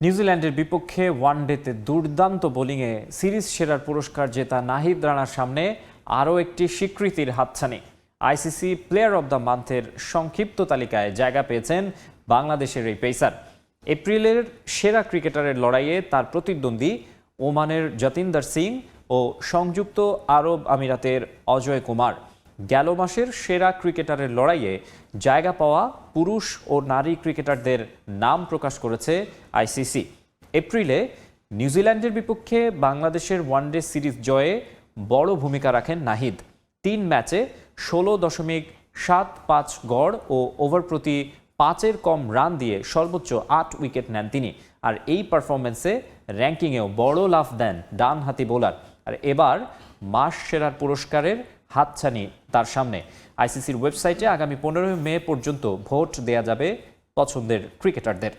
নিউজিল্যান্ডের বিপক্ষে ওয়ানডেতে দুর্দান্ত বোলিংয়ে সিরিজ সেরার পুরস্কার জেতা নাহিদ রানার সামনে আরও একটি স্বীকৃতির হাতছানি। আইসিসি প্লেয়ার অব দ্য মান্থের সংক্ষিপ্ত তালিকায় জায়গা পেয়েছেন বাংলাদেশের এই পেসার। এপ্রিলের সেরা ক্রিকেটারের লড়াইয়ে তার প্রতিদ্বন্দ্বী ওমানের যতীন্দর সিং ও সংযুক্ত আরব আমিরাতের অজয় কুমার। গেল মাসের সেরা ক্রিকেটারের লড়াইয়ে জায়গা পাওয়া পুরুষ ও নারী ক্রিকেটারদের নাম প্রকাশ করেছে আইসিসি। এপ্রিলে নিউজিল্যান্ডের বিপক্ষে বাংলাদেশের ওয়ানডে সিরিজ জয়ে বড় ভূমিকা রাখেন নাহিদ। 3 ম্যাচে 16.75 গড় ও ওভার প্রতি 5-এর কম রান দিয়ে সর্বোচ্চ 8 উইকেট নেন তিনি। আর এই পারফরমেন্সে র্যাঙ্কিংয়েও বড় লাফ দেন ডানহাতি বোলার। আর এবার মাস সেরার পুরস্কারের হাতছানি তার সামনে। আইসিসির ওয়েবসাইটে আগামী 15 মে পর্যন্ত ভোট দেয়া যাবে পছন্দের ক্রিকেটারদের।